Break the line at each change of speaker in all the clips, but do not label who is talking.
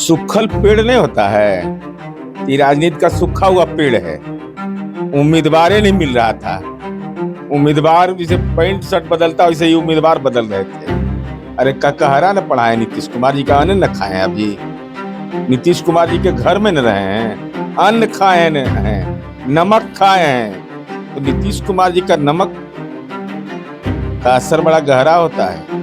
सूखल पेड़ नहीं होता है। ये राजनीति का सूखा हुआ पेड़ है। उम्मीदवार नहीं मिल रहा था। उम्मीदवार जैसे पैंट शर्ट बदलता वैसे ही उम्मीदवार बदल रहे थे। अरे ककहरा न पढ़ा है नीतीश कुमार जी का, अन्न न खाए अभी। नीतीश कुमार जी के घर में न रहे हैं, अन्न खाए न हैं, नमक खाए हैं। तो नीतीश कुमार जी का नमक का असर बड़ा गहरा होता है,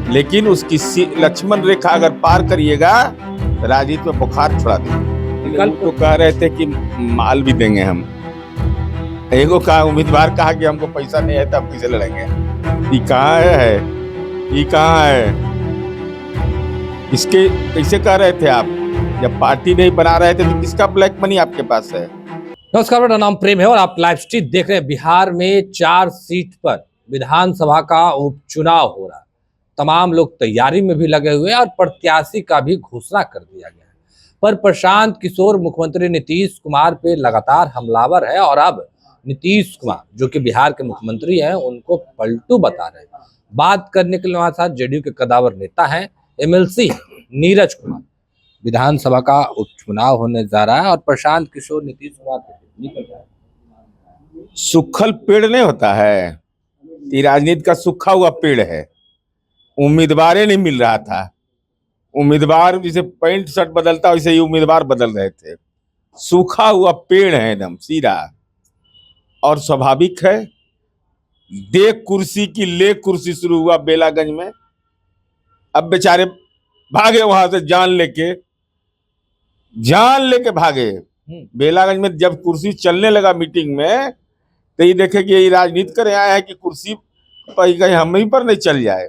लेकिन उसकी लक्ष्मण रेखा अगर पार करिएगा तो राजनीति में बुखार छुड़ा देंगे। कल तो कह रहे थे कि माल भी देंगे हम। एगो का उम्मीदवार कहा कि हमको पैसा नहीं है तो हम कैसे लड़ेंगे। ये कहाँ है, ये कहाँ है, इसके कैसे कह रहे थे आप? जब पार्टी नहीं बना रहे थे तो किसका ब्लैक मनी आपके पास है?
नमस्कार, मेरा नाम प्रेम है और आप लाइव स्ट्रीम देख रहे हैं। बिहार में 4 सीट पर विधानसभा का उपचुनाव हो रहा है। तमाम लोग तैयारी में भी लगे हुए हैं और प्रत्याशी का भी घोषणा कर दिया गया है। पर प्रशांत किशोर मुख्यमंत्री नीतीश कुमार पे लगातार हमलावर है और अब नीतीश कुमार जो कि बिहार के मुख्यमंत्री हैं उनको पलटू बता रहे हैं। बात करने के लिए हमारे साथ जेडीयू के कदावर नेता हैं, एमएलसी नीरज कुमार। विधानसभा का उपचुनाव होने जा रहा है और प्रशांत किशोर नीतीश कुमार पे निकल रहा है।
सूखल पेड़ नहीं होता है। ये राजनीति का सूखा हुआ पेड़ है। उम्मीदवार नहीं मिल रहा था। उम्मीदवार जैसे पैंट शर्ट बदलता वैसे ही उम्मीदवार बदल रहे थे। सूखा हुआ पेड़ है एकदम सीधा। और स्वाभाविक है, दे कुर्सी की ले कुर्सी शुरू हुआ बेलागंज में। अब बेचारे भागे वहां से जान लेके भागे। बेलागंज में जब कुर्सी चलने लगा मीटिंग में तो ये देखे कि ये राजनीति करे आए हैं कि कुर्सी पर कहीं हम ही पर नहीं चल जाए।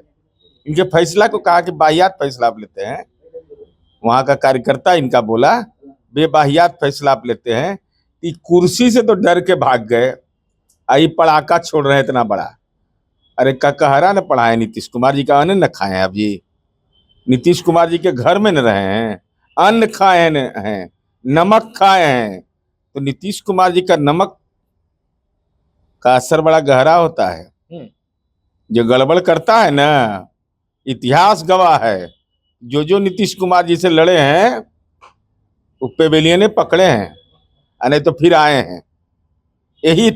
इनके फैसला को कहा कि बाहियात फैसला आप लेते हैं। वहां का कार्यकर्ता इनका बोला बेबाहियात फैसला आप लेते हैं। कि कुर्सी से तो डर के भाग गए, आई पड़ाका छोड़ रहे हैं इतना बड़ा। अरे ककहरा न पढ़ा है नीतीश कुमार जी का, अन्न न खाए हैं अभी। नीतीश कुमार जी के घर में न रहे हैं, अन्न खाए हैं, नमक खाए हैं। तो नीतीश कुमार जी का नमक का असर बड़ा गहरा होता है। जो गड़बड़ करता है ना, इतिहास गवाह है। जो नीतीश कुमार जी से लड़े हैं उपपेवेलियन ने पकड़े हैं, नहीं तो फिर आए हैं। यही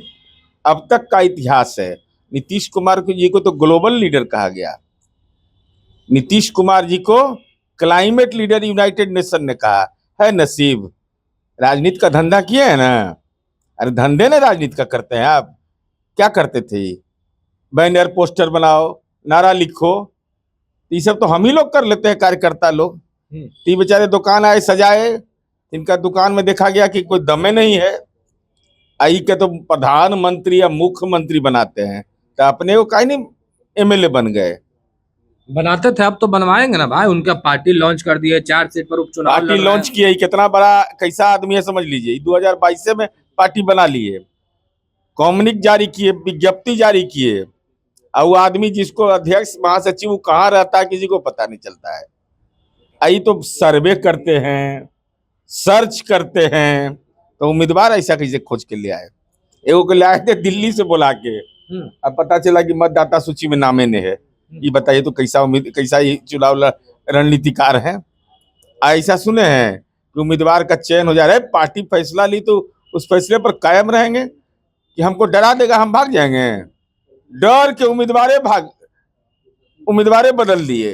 अब तक का इतिहास है। नीतीश कुमार जी को तो ग्लोबल लीडर कहा गया। नीतीश कुमार जी को क्लाइमेट लीडर यूनाइटेड नेशन ने कहा है। नसीब राजनीति का धंधा किए है ना। अरे धंधे ने राजनीति का करते हैं। आप क्या करते थे? बैनर पोस्टर बनाओ, नारा लिखो, ये सब तो हम ही लोग कर लेते हैं, कार्यकर्ता लोग। ये बेचारे दुकान आए सजाए, इनका दुकान में देखा गया कि कोई दमे नहीं है। आई के तो प्रधानमंत्री या मुख्यमंत्री बनाते हैं, तो अपने को काहे नहीं एमएलए बन गए।
बनाते थे, अब तो बनवाएंगे ना भाई। उनका पार्टी लॉन्च कर दिए, 4 सीट पर उपचुनाव
पार्टी लॉन्च किया, कितना बड़ा कैसा आदमी है समझ लीजिए। 2022 में पार्टी बना लिए, कम्युनिक जारी किए, विज्ञप्ति जारी किए। और वो आदमी जिसको अध्यक्ष महासचिव वो कहाँ रहता है किसी को पता नहीं चलता है। आई तो सर्वे करते हैं, सर्च करते हैं। तो उम्मीदवार ऐसा कैसे खोज के ले आए? एगो को ले आए थे दिल्ली से बुला के, अब पता चला कि मतदाता सूची में नामे नहीं है। ये बताइए तो कैसा ये चुनाव रणनीतिकार है? ऐसा सुने हैं कि उम्मीदवार का चयन हो जा रहा है, पार्टी फैसला ली तो उस फैसले पर कायम रहेंगे कि हमको डरा देगा हम भाग जाएंगे। डर के उम्मीदवार बदल दिए।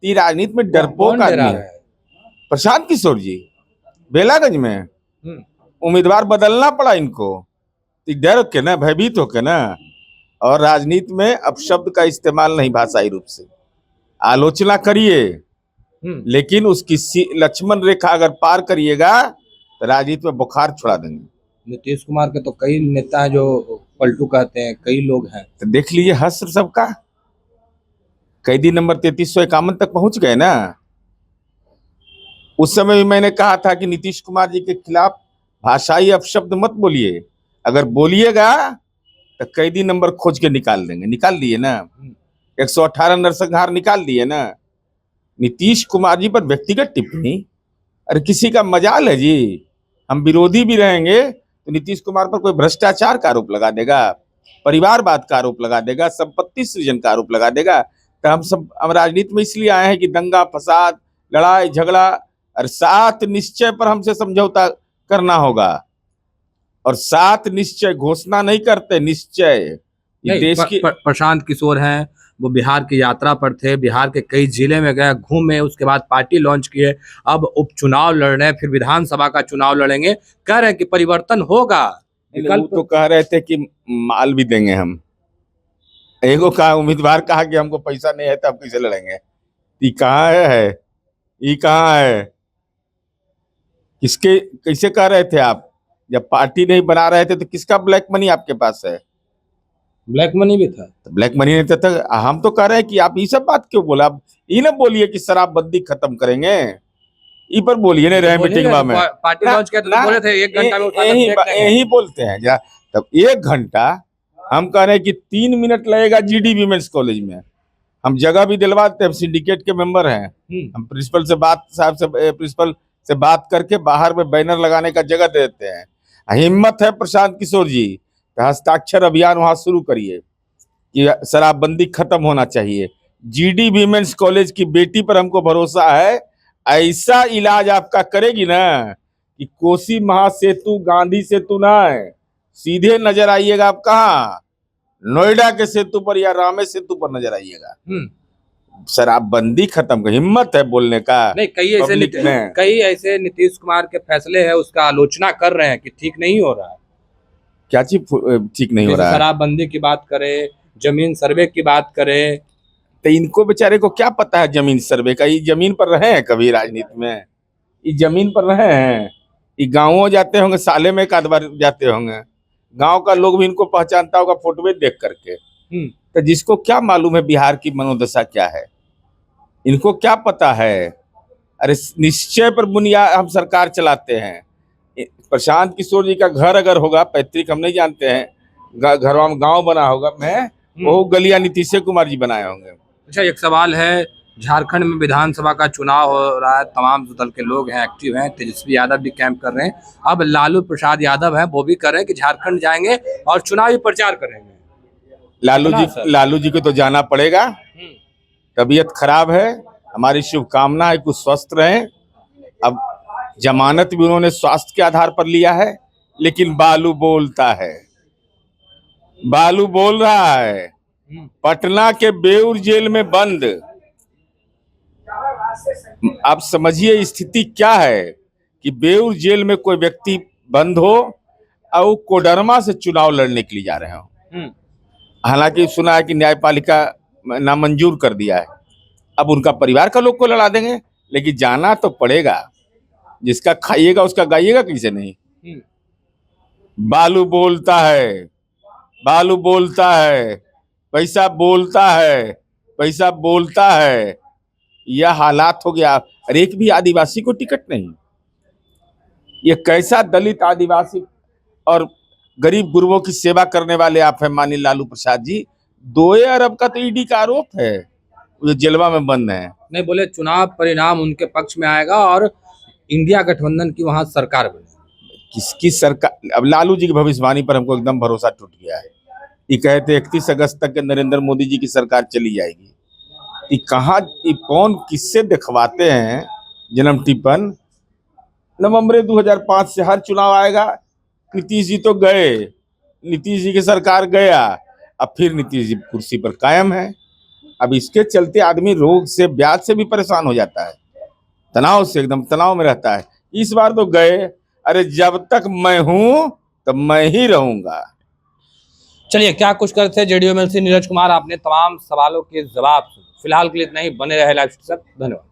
राजनीति में डरपोक आदमी है प्रशांत किशोर जी। बेलागंज में उम्मीदवार बदलना पड़ा इनको, डर के ना, भयभीत होके ना। और राजनीति में अपशब्द का इस्तेमाल नहीं भाषाई रूप से। आलोचना करिए, लेकिन उसकी लक्ष्मण रेखा अगर पार करिएगा तो राजनीति में बुखार छुड़ा देंगे।
नीतीश कुमार के तो कई नेता हैं जो पलटू कहते हैं, कई लोग हैं।
तो देख लीजिए हस्र सबका। कैदी नंबर 3351 तक पहुंच गए ना। उस समय भी मैंने कहा था कि नीतीश कुमार जी के खिलाफ भाषाई अपशब्द मत बोलिए। अगर बोलिएगा तो कैदी नंबर खोज के निकाल देंगे। निकाल दिए ना, 118 नरसंहार निकाल दिए ना। नीतीश कुमार जी पर व्यक्तिगत टिप्पणी, अरे किसी का मजाल है जी। हम विरोधी भी रहेंगे तो नीतीश कुमार पर कोई भ्रष्टाचार का आरोप लगा देगा, परिवारवाद का आरोप लगा देगा, संपत्ति सृजन का आरोप लगा देगा। तो हम राजनीति में इसलिए आए हैं कि दंगा फसाद लड़ाई झगड़ा, और 7 निश्चय पर हमसे समझौता करना होगा। और 7 निश्चय घोषणा नहीं करते, निश्चय ये देश की।
प्रशांत किशोर हैं, वो बिहार की यात्रा पर थे, बिहार के कई जिले में गए, घूमे, उसके बाद पार्टी लॉन्च किए, अब उपचुनाव लड़ रहे हैं, फिर विधानसभा का चुनाव लड़ेंगे, कह रहे हैं कि परिवर्तन होगा।
विकल्प तो कह रहे थे कि माल भी देंगे हम। एगो कहा उम्मीदवार कहा कि हमको पैसा नहीं है तो आप कैसे लड़ेंगे। ये कहाँ है, ये कहाँ है, किसके कैसे कह रहे थे आप? जब पार्टी नहीं बना रहे थे तो किसका ब्लैक मनी आपके पास है?
ब्लैक मनी भी था,
तो ब्लैक मनी नहीं था। हम तो कह रहे हैं कि आप ये सब बात क्यों बोला? आप ये ना बोलिए कि शराबबंदी खत्म करेंगे, ई पर बोलिए नहीं रहे मीटिंग में।
पार्टी लॉन्च किया तो बोले थे 1 घंटा में
यही बोलते हैं जा। तब 1 घंटा हम कह रहे हैं कि 3 मिनट लगेगा जीडी वीमेंस कॉलेज में। हम जगह भी दिलवाते हैं, सिंडिकेट के मेंबर हैं। हम प्रिंसिपल से बात करके बाहर में बैनर लगाने का जगह दे देते हैं। हिम्मत है प्रशांत किशोर जी तो हस्ताक्षर अभियान वहां शुरू करिए कि शराबबंदी खत्म होना चाहिए। जीडी वीमेंस कॉलेज की बेटी पर हमको भरोसा है, ऐसा इलाज आपका करेगी ना कि कोसी महासेतु, गांधी सेतु ना है, सीधे नजर आइएगा आप कहाँ, नोएडा के सेतु पर या रामे सेतु पर नजर आइएगा। शराबबंदी खत्म, हिम्मत है बोलने का।
नहीं, कई ऐसे नीतीश कुमार के फैसले है उसका आलोचना कर रहे हैं कि ठीक नहीं हो रहा है।
क्या चीज ठीक नहीं हो रहा है?
शराबबंदी की बात करें, जमीन सर्वे की बात करें,
तो इनको बेचारे को क्या पता है जमीन सर्वे का? ये जमीन पर रहे हैं कभी राजनीति में? ये जमीन पर रहे हैं? ये गाँवों जाते होंगे, साले में 1 बार जाते होंगे, गांव का लोग भी इनको पहचानता होगा फोटो देख करके। तो जिसको क्या मालूम है बिहार की मनोदशा क्या है, इनको क्या पता है? अरे निश्चय पर बुनियाद हम सरकार चलाते हैं। प्रशांत किशोर जी का घर अगर होगा पैतृक, हम नहीं जानते हैं, घर में गांव बना होगा, मैं वो गलियां नीतीश कुमार जी बनाए होंगे।
अच्छा, एक सवाल है, झारखंड में विधानसभा का चुनाव हो रहा है, तमाम दल के लोग हैं, एक्टिव हैं, तेजस्वी यादव भी कैंप कर रहे हैं, अब लालू प्रसाद यादव हैं, वो भी कर रहे हैं कि झारखंड जाएंगे और चुनावी प्रचार करेंगे।
लालू जी को तो जाना पड़ेगा, तबीयत खराब है, हमारी शुभकामना है कुछ स्वस्थ रहें। अब जमानत भी उन्होंने स्वास्थ्य के आधार पर लिया है, लेकिन बालू बोलता है, बालू बोल रहा है। पटना के बेउर जेल में बंद, आप समझिए स्थिति क्या है कि बेउर जेल में कोई व्यक्ति बंद हो और कोडरमा से चुनाव लड़ने के लिए जा रहे हो। हालांकि सुना है कि न्यायपालिका नामंजूर कर दिया है, अब उनका परिवार का लोग को लड़ा देंगे, लेकिन जाना तो पड़ेगा। जिसका खाइएगा उसका गाइएगा कैसे नहीं। बालू बोलता है, बालू बोलता है, पैसा बोलता है, पैसा बोलता है। यह हालात हो गया। अरे एक भी आदिवासी को टिकट नहीं। ये कैसा दलित, आदिवासी और गरीब गुरुओं की सेवा करने वाले आप हैं माननीय लालू प्रसाद जी। 2 अरब का तो ईडी का आरोप है, वो जेलवा में बंद है।
नहीं, बोले चुनाव परिणाम उनके पक्ष में आएगा और इंडिया गठबंधन की वहां सरकार बनेगी।
किसकी सरकार? अब लालू जी की भविष्यवाणी पर हमको एकदम भरोसा टूट गया है। ये कहते 31 अगस्त तक के नरेंद्र मोदी जी की सरकार चली जाएगी। ये कहाँ, ये कौन किससे दिखवाते हैं जन्म टिप्पण? नवंबर 2005 से हर चुनाव आएगा, नीतीश जी तो गए, नीतीश जी की सरकार गया, अब फिर नीतीश जी कुर्सी पर कायम है। अब इसके चलते आदमी रोग से, ब्याज से भी परेशान हो जाता है, तनाव से, एकदम तनाव में रहता है। इस बार तो गए, अरे जब तक मैं हूं तब मैं ही रहूंगा।
चलिए, क्या कुछ करते थे जेडीयू एमएलसी नीरज कुमार, आपने तमाम सवालों के जवाब। फिलहाल के लिए इतना ही, बने रहे लाइव। धन्यवाद।